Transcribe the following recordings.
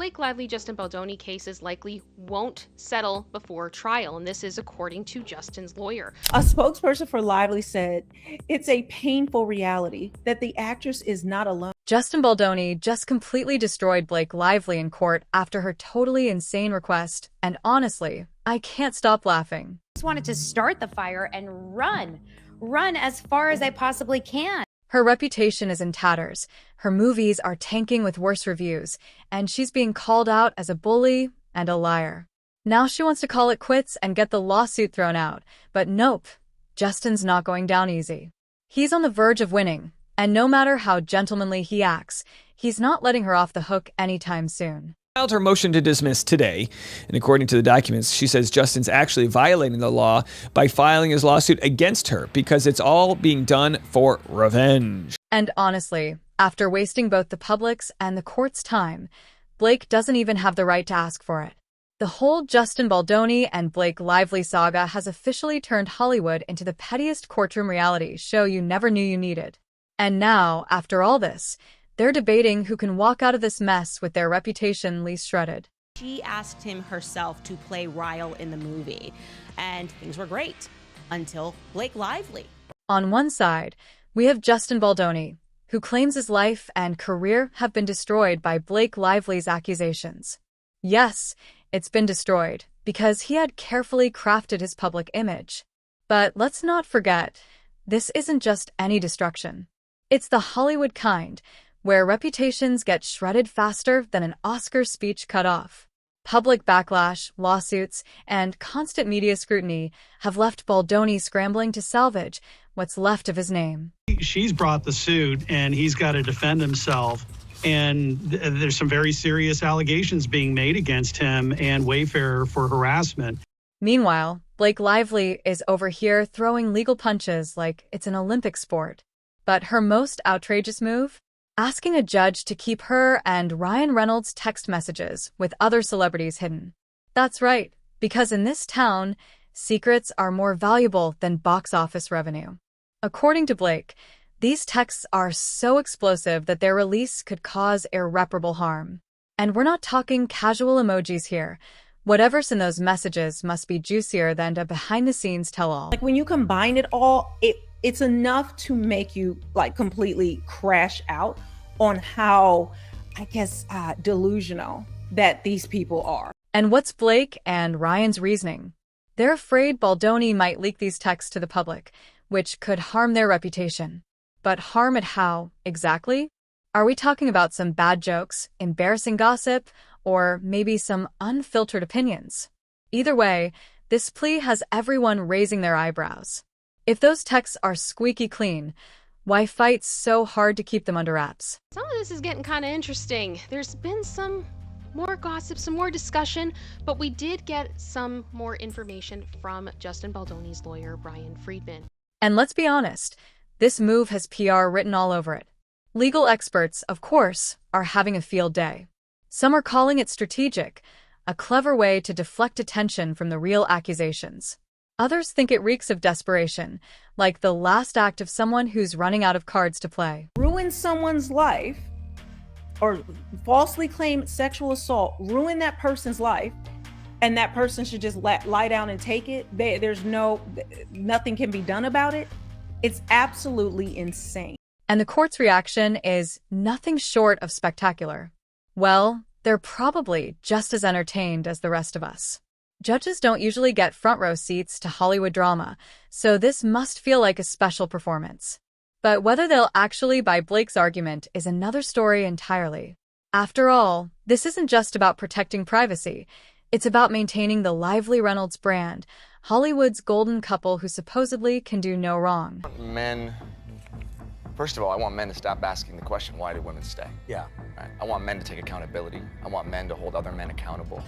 Blake Lively-Justin Baldoni cases likely won't settle before trial, and this is according to Justin's lawyer. A spokesperson for Lively said, "It's a painful reality that the actress is not alone." Justin Baldoni just completely destroyed Blake Lively in court after her totally insane request, and honestly, I can't stop laughing. I just wanted to start the fire and run as far as I possibly can. Her reputation is in tatters, her movies are tanking with worse reviews, and she's being called out as a bully and a liar. Now she wants to call it quits and get the lawsuit thrown out, but nope, Justin's not going down easy. He's on the verge of winning, and no matter how gentlemanly he acts, he's not letting her off the hook anytime soon. Filed her motion to dismiss today, and according to the documents, she says Justin's actually violating the law by filing his lawsuit against her because it's all being done for revenge. And honestly, after wasting both the public's and the court's time, Blake doesn't even have the right to ask for it. The whole Justin Baldoni and Blake Lively saga has officially turned Hollywood into the pettiest courtroom reality show you never knew you needed. And now, after all this, they're debating who can walk out of this mess with their reputation least shredded. She asked him herself to play Ryle in the movie, and things were great until Blake Lively. On one side, we have Justin Baldoni, who claims his life and career have been destroyed by Blake Lively's accusations. Yes, it's been destroyed because he had carefully crafted his public image. But let's not forget, this isn't just any destruction. It's the Hollywood kind, where reputations get shredded faster than an Oscar speech cut off. Public backlash, lawsuits, and constant media scrutiny have left Baldoni scrambling to salvage what's left of his name. She's brought the suit, and he's got to defend himself. And there's some very serious allegations being made against him and Wayfarer for harassment. Meanwhile, Blake Lively is over here throwing legal punches like it's an Olympic sport. But her most outrageous move? Asking a judge to keep her and Ryan Reynolds' text messages with other celebrities hidden. That's right, because in this town, secrets are more valuable than box office revenue. According to Blake, these texts are so explosive that their release could cause irreparable harm. And we're not talking casual emojis here. Whatever's in those messages must be juicier than a behind-the-scenes tell-all. Like when you combine it all, it's enough to make you like completely crash out on how, I guess, delusional that these people are. And what's Blake and Ryan's reasoning? They're afraid Baldoni might leak these texts to the public, which could harm their reputation. But harm it how, exactly? Are we talking about some bad jokes, embarrassing gossip, or maybe some unfiltered opinions? Either way, this plea has everyone raising their eyebrows. If those texts are squeaky clean, why fight so hard to keep them under wraps? Some of this is getting kind of interesting. There's been some more gossip, some more discussion, but we did get some more information from Justin Baldoni's lawyer, Brian Friedman. And let's be honest, this move has PR written all over it. Legal experts, of course, are having a field day. Some are calling it strategic, a clever way to deflect attention from the real accusations. Others think it reeks of desperation, like the last act of someone who's running out of cards to play. Ruin someone's life or falsely claim sexual assault, ruin that person's life, and that person should just lie down and take it. Nothing can be done about it. It's absolutely insane. And the court's reaction is nothing short of spectacular. Well, they're probably just as entertained as the rest of us. Judges don't usually get front row seats to Hollywood drama, so this must feel like a special performance. But whether they'll actually buy Blake's argument is another story entirely. After all, this isn't just about protecting privacy. It's about maintaining the Lively Reynolds brand, Hollywood's golden couple who supposedly can do no wrong. First of all, I want men to stop asking the question, why do women stay? Yeah. Right? I want men to take accountability. I want men to hold other men accountable.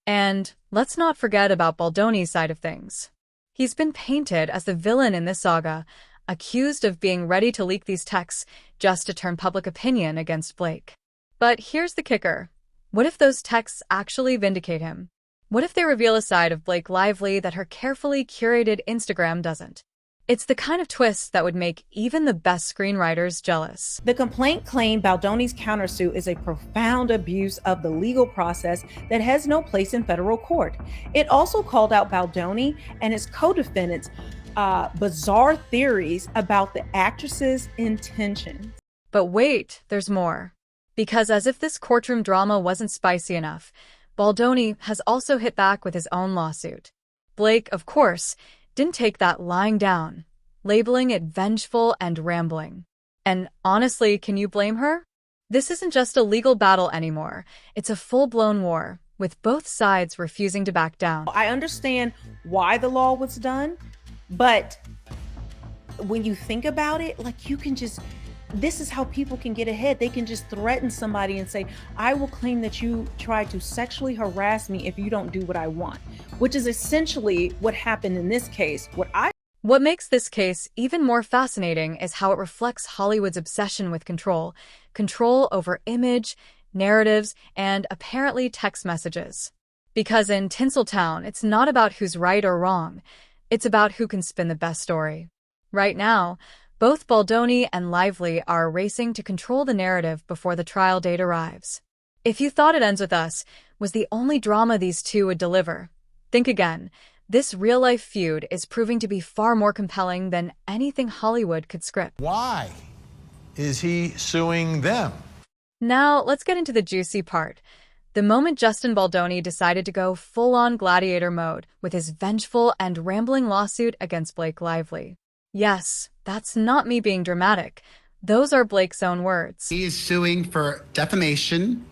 And let's not forget about Baldoni's side of things. He's been painted as the villain in this saga, accused of being ready to leak these texts just to turn public opinion against Blake. But here's the kicker. What if those texts actually vindicate him? What if they reveal a side of Blake Lively that her carefully curated Instagram doesn't? It's the kind of twist that would make even the best screenwriters jealous. The complaint claimed Baldoni's countersuit is a profound abuse of the legal process that has no place in federal court. It also called out Baldoni and his co-defendants' bizarre theories about the actress's intentions. But wait, there's more. Because as if this courtroom drama wasn't spicy enough, Baldoni has also hit back with his own lawsuit. Blake, of course, didn't take that lying down, labeling it vengeful and rambling. And honestly, can you blame her? This isn't just a legal battle anymore. It's a full-blown war, with both sides refusing to back down. I understand why the law was done, but when you think about it, like, you can just, this is how people can get ahead. They can just threaten somebody and say, I will claim that you tried to sexually harass me if you don't do what I want, which is essentially what happened in this case. What makes this case even more fascinating is how it reflects Hollywood's obsession with control over image, narratives, and apparently text messages. Because in Tinseltown, it's not about who's right or wrong. It's about who can spin the best story. Right now, both Baldoni and Lively are racing to control the narrative before the trial date arrives. If You Thought It Ends With Us was the only drama these two would deliver, think again. This real-life feud is proving to be far more compelling than anything Hollywood could script. Why is he suing them? Now, let's get into the juicy part. The moment Justin Baldoni decided to go full-on gladiator mode with his vengeful and rambling lawsuit against Blake Lively. Yes, that's not me being dramatic. Those are Blake's own words. He is suing for defamation,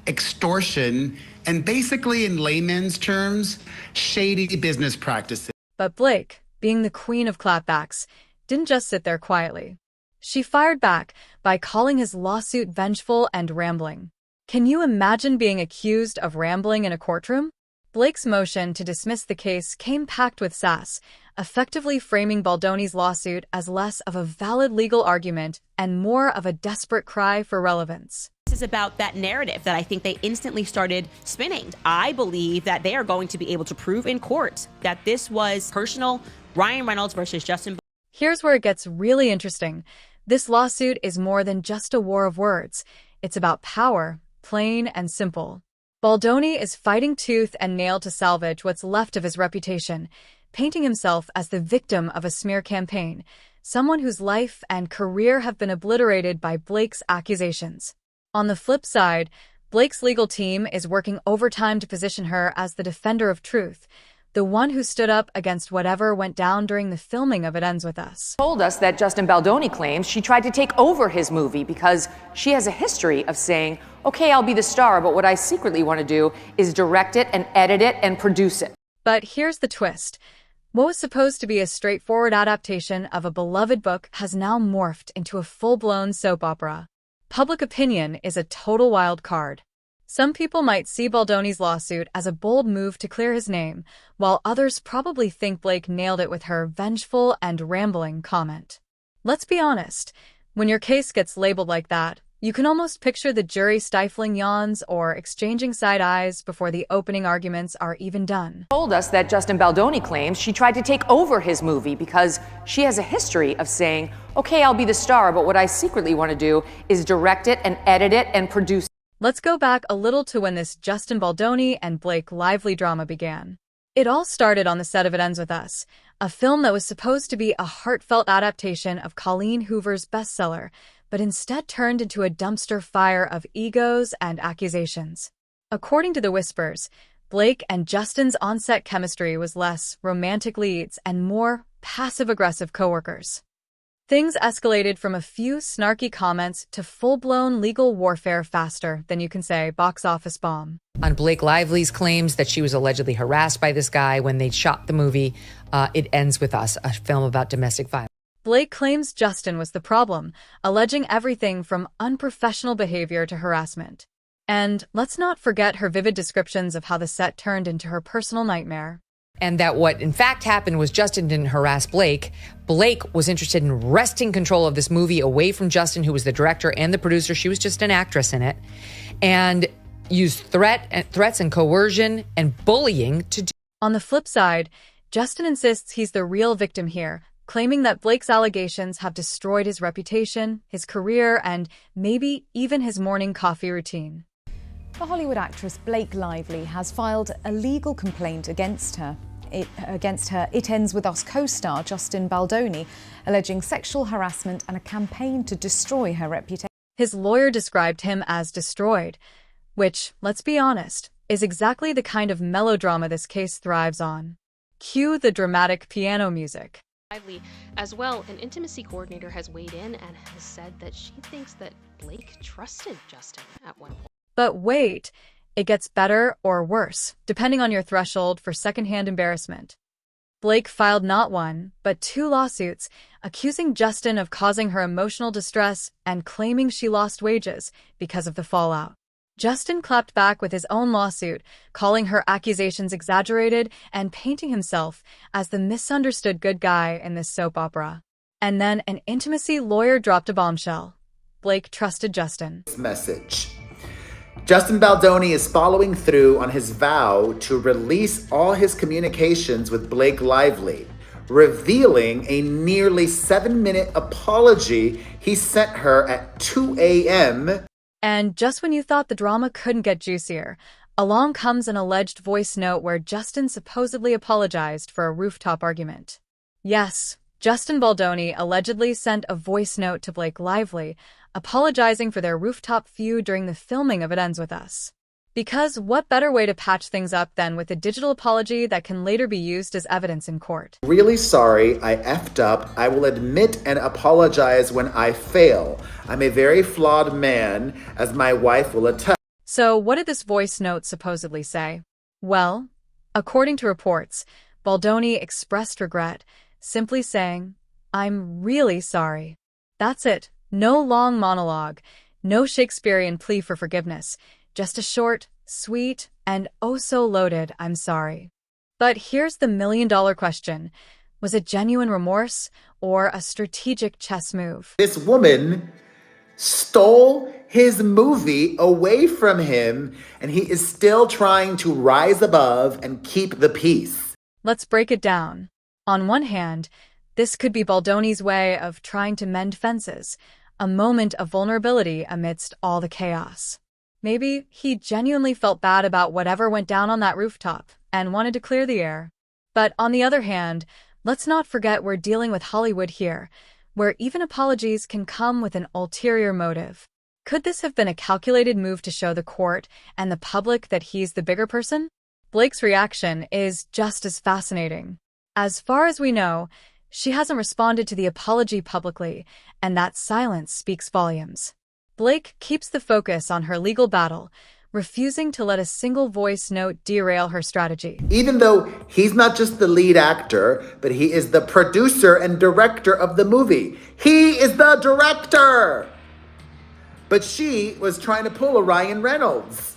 extortion, and basically, in layman's terms, shady business practices. But Blake, being the queen of clapbacks, didn't just sit there quietly. She fired back by calling his lawsuit vengeful and rambling. Can you imagine being accused of rambling in a courtroom? Blake's motion to dismiss the case came packed with sass, effectively framing Baldoni's lawsuit as less of a valid legal argument and more of a desperate cry for relevance. This is about that narrative that I think they instantly started spinning. I believe that they are going to be able to prove in court that this was personal Ryan Reynolds versus Justin. Here's where it gets really interesting. This lawsuit is more than just a war of words. It's about power, plain and simple. Baldoni is fighting tooth and nail to salvage what's left of his reputation, painting himself as the victim of a smear campaign, someone whose life and career have been obliterated by Blake's accusations. On the flip side, Blake's legal team is working overtime to position her as the defender of truth, the one who stood up against whatever went down during the filming of It Ends With Us. Told us that Justin Baldoni claims she tried to take over his movie because she has a history of saying, okay, I'll be the star, but what I secretly want to do is direct it and edit it and produce it. But here's the twist. What was supposed to be a straightforward adaptation of a beloved book has now morphed into a full-blown soap opera. Public opinion is a total wild card. Some people might see Baldoni's lawsuit as a bold move to clear his name, while others probably think Blake nailed it with her vengeful and rambling comment. Let's be honest, when your case gets labeled like that, you can almost picture the jury stifling yawns or exchanging side eyes before the opening arguments are even done. Told us that Justin Baldoni claims she tried to take over his movie because she has a history of saying, okay, I'll be the star, but what I secretly want to do is direct it and edit it and produce it. Let's go back a little to when this Justin Baldoni and Blake Lively drama began. It all started on the set of It Ends With Us, a film that was supposed to be a heartfelt adaptation of Colleen Hoover's bestseller, but instead turned into a dumpster fire of egos and accusations. According to the whispers, Blake and Justin's on-set chemistry was less romantic leads and more passive-aggressive coworkers. Things escalated from a few snarky comments to full-blown legal warfare faster than you can say box office bomb. On Blake Lively's claims that she was allegedly harassed by this guy when they shot the movie, It Ends With Us, a film about domestic violence. Blake claims Justin was the problem, alleging everything from unprofessional behavior to harassment. And let's not forget her vivid descriptions of how the set turned into her personal nightmare. And that what in fact happened was Justin didn't harass Blake. Blake was interested in wresting control of this movie away from Justin, who was the director and the producer. She was just an actress in it. And used threats and coercion and bullying to do. On the flip side, Justin insists he's the real victim here, claiming that Blake's allegations have destroyed his reputation, his career, and maybe even his morning coffee routine. The Hollywood actress Blake Lively has filed a legal complaint against her. It Ends With Us co-star Justin Baldoni, alleging sexual harassment and a campaign to destroy her reputation. His lawyer described him as destroyed, which, let's be honest, is exactly the kind of melodrama this case thrives on. Cue the dramatic piano music. Lively. As well, an intimacy coordinator has weighed in and has said that she thinks that Blake trusted Justin at one point. But wait, it gets better or worse, depending on your threshold for secondhand embarrassment. Blake filed not one, but 2 lawsuits, accusing Justin of causing her emotional distress and claiming she lost wages because of the fallout. Justin clapped back with his own lawsuit, calling her accusations exaggerated and painting himself as the misunderstood good guy in this soap opera. And then an intimacy lawyer dropped a bombshell. Blake trusted Justin. Message. Justin Baldoni is following through on his vow to release all his communications with Blake Lively, revealing a nearly 7-minute apology he sent her at 2 a.m. And just when you thought the drama couldn't get juicier, along comes an alleged voice note where Justin supposedly apologized for a rooftop argument. Yes, Justin Baldoni allegedly sent a voice note to Blake Lively, apologizing for their rooftop feud during the filming of It Ends With Us. Because what better way to patch things up than with a digital apology that can later be used as evidence in court? Really sorry, I effed up. I will admit and apologize when I fail. I'm a very flawed man, as my wife will attest. So what did this voice note supposedly say? Well, according to reports, Baldoni expressed regret, simply saying, "I'm really sorry." That's it. No long monologue, no Shakespearean plea for forgiveness, just a short, sweet, and oh so loaded "I'm sorry." But here's the million-dollar question. Was it genuine remorse or a strategic chess move? This woman stole his movie away from him, and he is still trying to rise above and keep the peace. Let's break it down. On one hand, this could be Baldoni's way of trying to mend fences, a moment of vulnerability amidst all the chaos. Maybe he genuinely felt bad about whatever went down on that rooftop and wanted to clear the air. But on the other hand, let's not forget we're dealing with Hollywood here, where even apologies can come with an ulterior motive. Could this have been a calculated move to show the court and the public that he's the bigger person? Blake's reaction is just as fascinating. As far as we know, she hasn't responded to the apology publicly, and that silence speaks volumes. Blake keeps the focus on her legal battle, refusing to let a single voice note derail her strategy. Even though he's not just the lead actor, but he is the producer and director of the movie. He is the director! But she was trying to pull a Ryan Reynolds.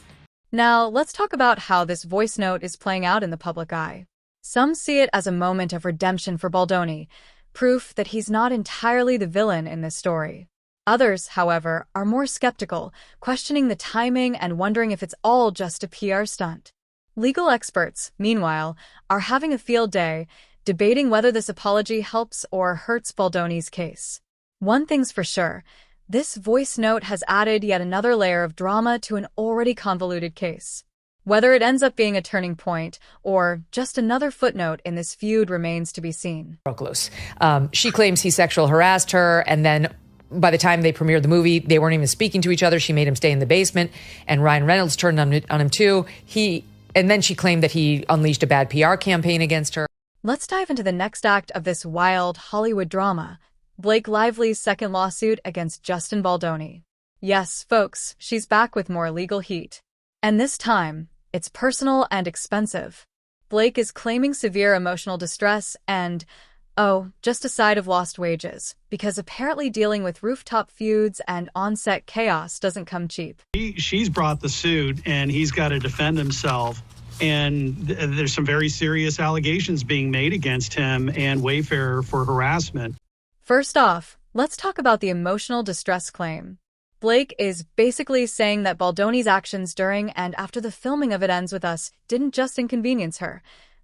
Now, let's talk about how this voice note is playing out in the public eye. Some see it as a moment of redemption for Baldoni, proof that he's not entirely the villain in this story. Others, however, are more skeptical, questioning the timing and wondering if it's all just a PR stunt. Legal experts, meanwhile, are having a field day, debating whether this apology helps or hurts Baldoni's case. One thing's for sure, this voice note has added yet another layer of drama to an already convoluted case. Whether it ends up being a turning point or just another footnote in this feud remains to be seen. Broke loose. She claims he sexual harassed her, and then by the time they premiered the movie, they weren't even speaking to each other. She made him stay in the basement, and Ryan Reynolds turned on him too. And then she claimed that he unleashed a bad PR campaign against her. Let's dive into the next act of this wild Hollywood drama, Blake Lively's second lawsuit against Justin Baldoni. Yes, folks, she's back with more legal heat. And this time, it's personal and expensive. Blake is claiming severe emotional distress and, just a side of lost wages, because apparently dealing with rooftop feuds and on-set chaos doesn't come cheap. She's brought the suit, and he's got to defend himself. And there's some very serious allegations being made against him and Wayfair for harassment. First off, let's talk about the emotional distress claim. Blake is basically saying that Baldoni's actions during and after the filming of It Ends With Us didn't just inconvenience her.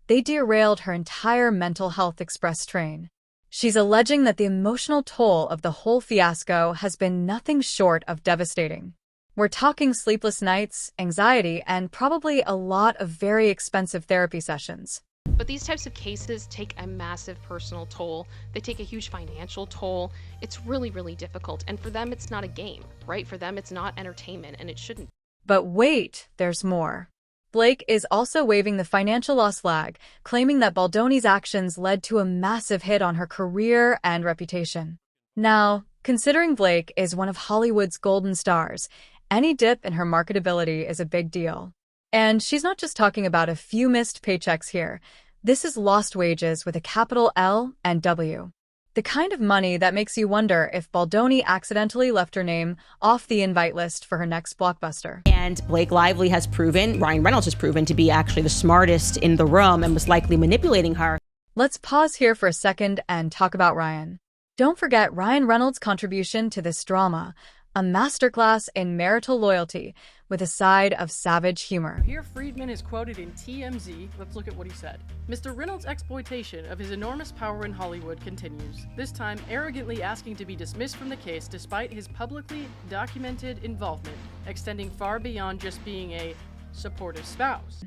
They derailed her entire mental health express train. She's alleging that the emotional toll of the whole fiasco has been nothing short of devastating. We're talking sleepless nights, anxiety, and probably a lot of very expensive therapy sessions. But these types of cases take a massive personal toll. They take a huge financial toll. It's really, really difficult. And for them, it's not a game, right? For them, it's not entertainment, and it shouldn't. But wait, there's more. Blake is also waiving the financial loss flag, claiming that Baldoni's actions led to a massive hit on her career and reputation. Now, considering Blake is one of Hollywood's golden stars, any dip in her marketability is a big deal. And she's not just talking about a few missed paychecks here. This is lost wages with a capital L and W. The kind of money that makes you wonder if Baldoni accidentally left her name off the invite list for her next blockbuster. And Blake Lively has proven, Ryan Reynolds has proven to be actually the smartest in the room and was likely manipulating her. Let's pause here for a second and talk about Ryan. Don't forget Ryan Reynolds' contribution to this drama, a masterclass in marital loyalty with a side of savage humor. Here Friedman is quoted in TMZ. Let's look at what he said. Mr. Reynolds' exploitation of his enormous power in Hollywood continues, this time arrogantly asking to be dismissed from the case despite his publicly documented involvement, extending far beyond just being a supportive spouse.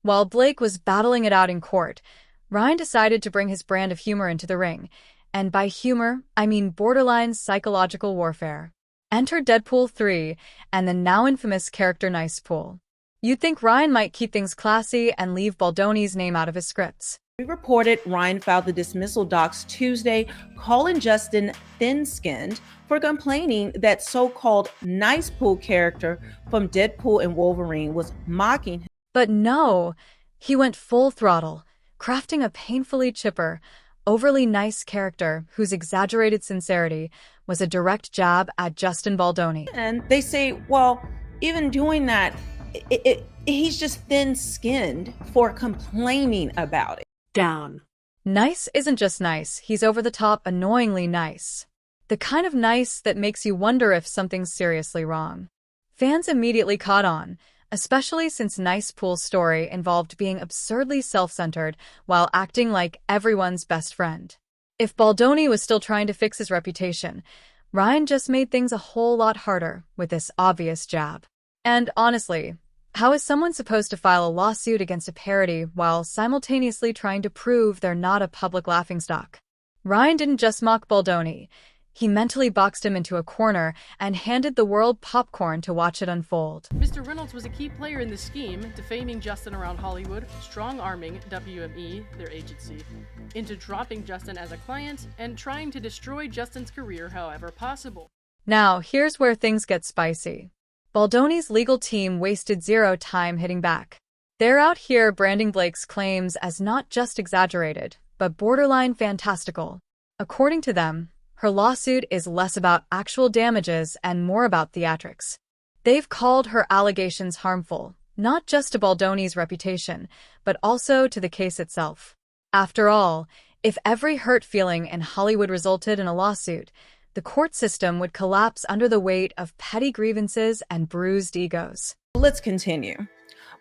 While Blake was battling it out in court, Ryan decided to bring his brand of humor into the ring. And by humor, I mean borderline psychological warfare. Enter Deadpool 3 and the now infamous character Nice Pool. You'd think Ryan might keep things classy and leave Baldoni's name out of his scripts. We reported Ryan filed the dismissal docs Tuesday, calling Justin thin-skinned for complaining that so-called Nice Pool character from Deadpool and Wolverine was mocking him. But no, he went full throttle, crafting a painfully chipper, overly nice character whose exaggerated sincerity was a direct jab at Justin Baldoni. And they say, well, even doing that, he's just thin-skinned for complaining about it. Down. Nice isn't just nice, he's over the top, annoyingly nice. The kind of nice that makes you wonder if something's seriously wrong. Fans immediately caught on, especially since Nice Pool's story involved being absurdly self-centered while acting like everyone's best friend. If Baldoni was still trying to fix his reputation, Ryan just made things a whole lot harder with this obvious jab. And honestly, how is someone supposed to file a lawsuit against a parody while simultaneously trying to prove they're not a public laughingstock? Ryan didn't just mock Baldoni. He mentally boxed him into a corner and handed the world popcorn to watch it unfold. Mr. Reynolds was a key player in the scheme, defaming Justin around Hollywood, strong-arming WME, their agency, into dropping Justin as a client and trying to destroy Justin's career however possible. Now, here's where things get spicy. Baldoni's legal team wasted zero time hitting back. They're out here branding Blake's claims as not just exaggerated, but borderline fantastical. According to them, her lawsuit is less about actual damages and more about theatrics. They've called her allegations harmful, not just to Baldoni's reputation, but also to the case itself. After all, if every hurt feeling in Hollywood resulted in a lawsuit, the court system would collapse under the weight of petty grievances and bruised egos. Let's continue.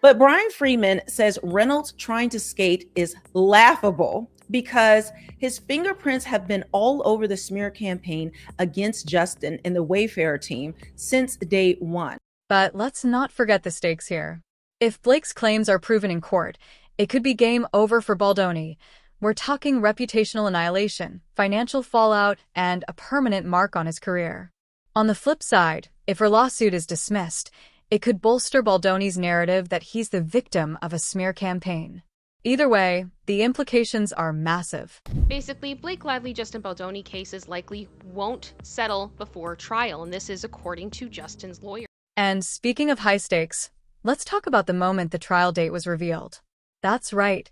But Brian Freeman says Reynolds trying to skate is laughable because his fingerprints have been all over the smear campaign against Justin and the Wayfarer team since day one. But let's not forget the stakes here. If Blake's claims are proven in court, it could be game over for Baldoni. We're talking reputational annihilation, financial fallout, and a permanent mark on his career. On the flip side, if her lawsuit is dismissed, it could bolster Baldoni's narrative that he's the victim of a smear campaign. Either way, the implications are massive. Basically, Blake Lively Justin Baldoni cases likely won't settle before trial, and this is according to Justin's lawyer. And speaking of high stakes, let's talk about the moment the trial date was revealed. That's right,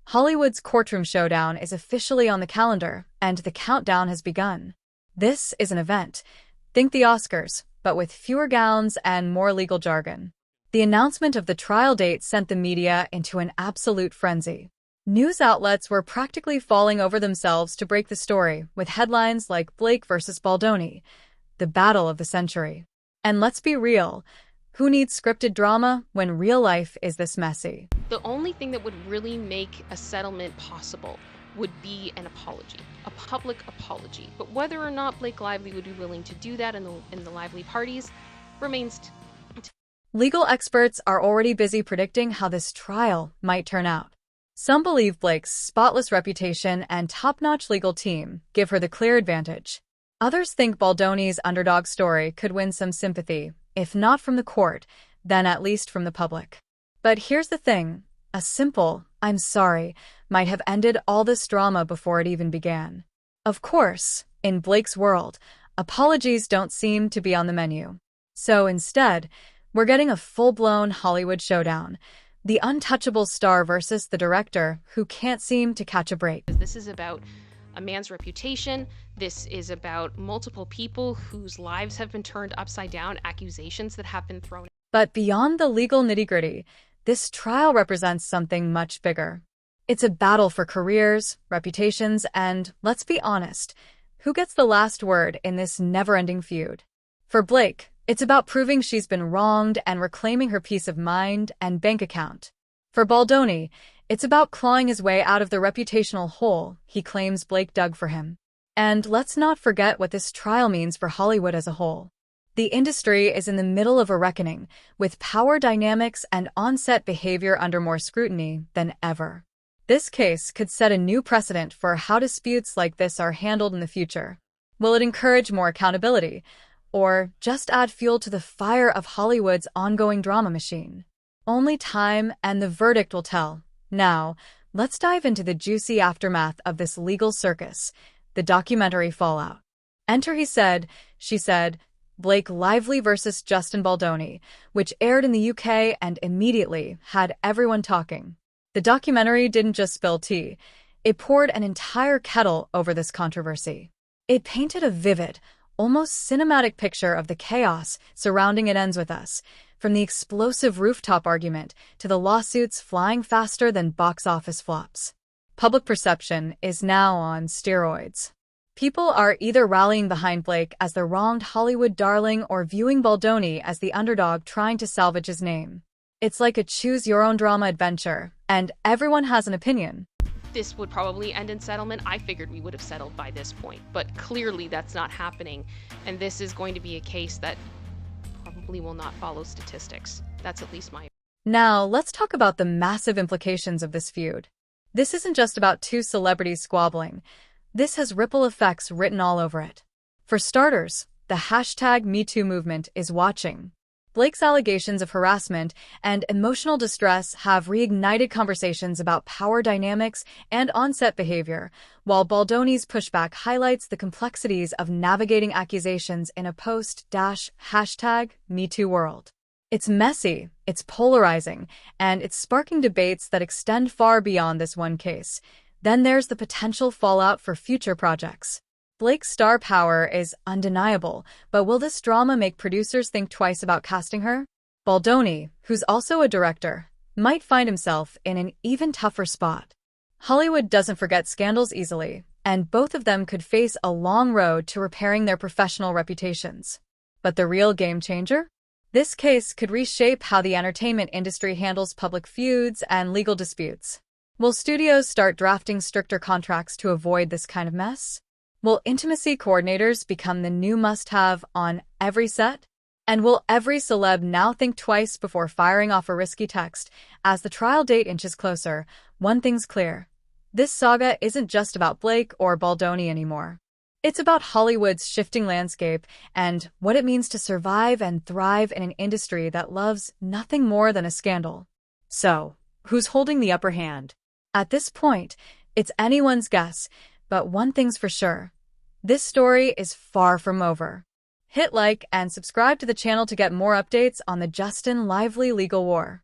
Hollywood's courtroom showdown is officially on the calendar, and the countdown has begun. This is an event. Think the Oscars, but with fewer gowns and more legal jargon. The announcement of the trial date sent the media into an absolute frenzy. News outlets were practically falling over themselves to break the story, with headlines like Blake versus Baldoni, the battle of the century. And let's be real, who needs scripted drama when real life is this messy? The only thing that would really make a settlement possible would be an apology, a public apology. But whether or not Blake Lively would be willing to do that in the Lively parties remains Legal experts are already busy predicting how this trial might turn out. Some believe Blake's spotless reputation and top-notch legal team give her the clear advantage. Others think Baldoni's underdog story could win some sympathy, if not from the court, then at least from the public. But here's the thing, a simple, "I'm sorry," might have ended all this drama before it even began. Of course, in Blake's world, apologies don't seem to be on the menu. So instead, we're getting a full-blown Hollywood showdown. The untouchable star versus the director who can't seem to catch a break. This is about a man's reputation. This is about multiple people whose lives have been turned upside down, accusations that have been thrown. But beyond the legal nitty-gritty, this trial represents something much bigger. It's a battle for careers, reputations, and, let's be honest, who gets the last word in this never-ending feud? For Blake, it's about proving she's been wronged and reclaiming her peace of mind and bank account. For Baldoni, it's about clawing his way out of the reputational hole he claims Blake dug for him. And let's not forget what this trial means for Hollywood as a whole. The industry is in the middle of a reckoning, with power dynamics and on-set behavior under more scrutiny than ever. This case could set a new precedent for how disputes like this are handled in the future. Will it encourage more accountability, or just add fuel to the fire of Hollywood's ongoing drama machine? Only time and the verdict will tell. Now, let's dive into the juicy aftermath of this legal circus, the documentary fallout. Enter He Said, She Said, Blake Lively versus Justin Baldoni, which aired in the UK and immediately had everyone talking. The documentary didn't just spill tea, it poured an entire kettle over this controversy. It painted a vivid, almost cinematic picture of the chaos surrounding It Ends With Us, from the explosive rooftop argument to the lawsuits flying faster than box office flops. Public perception is now on steroids. People are either rallying behind Blake as the wronged Hollywood darling or viewing Baldoni as the underdog trying to salvage his name. It's like a choose-your-own-drama adventure, and everyone has an opinion. This would probably end in settlement. I figured we would have settled by this point, but clearly that's not happening, and this is going to be a case that probably will not follow statistics. That's at least my... Now, let's talk about the massive implications of this feud. This isn't just about two celebrities squabbling. This has ripple effects written all over it. For starters, the hashtag #MeToo movement is watching. Blake's allegations of harassment and emotional distress have reignited conversations about power dynamics and on-set behavior, while Baldoni's pushback highlights the complexities of navigating accusations in a post-hashtag #MeToo world. It's messy, it's polarizing, and it's sparking debates that extend far beyond this one case. Then there's the potential fallout for future projects. Blake's star power is undeniable, but will this drama make producers think twice about casting her? Baldoni, who's also a director, might find himself in an even tougher spot. Hollywood doesn't forget scandals easily, and both of them could face a long road to repairing their professional reputations. But the real game changer? This case could reshape how the entertainment industry handles public feuds and legal disputes. Will studios start drafting stricter contracts to avoid this kind of mess? Will intimacy coordinators become the new must-have on every set? And will every celeb now think twice before firing off a risky text? As the trial date inches closer, one thing's clear. This saga isn't just about Blake or Baldoni anymore. It's about Hollywood's shifting landscape and what it means to survive and thrive in an industry that loves nothing more than a scandal. So, who's holding the upper hand? At this point, it's anyone's guess, but one thing's for sure. This story is far from over. Hit like and subscribe to the channel to get more updates on the Justin Lively legal war.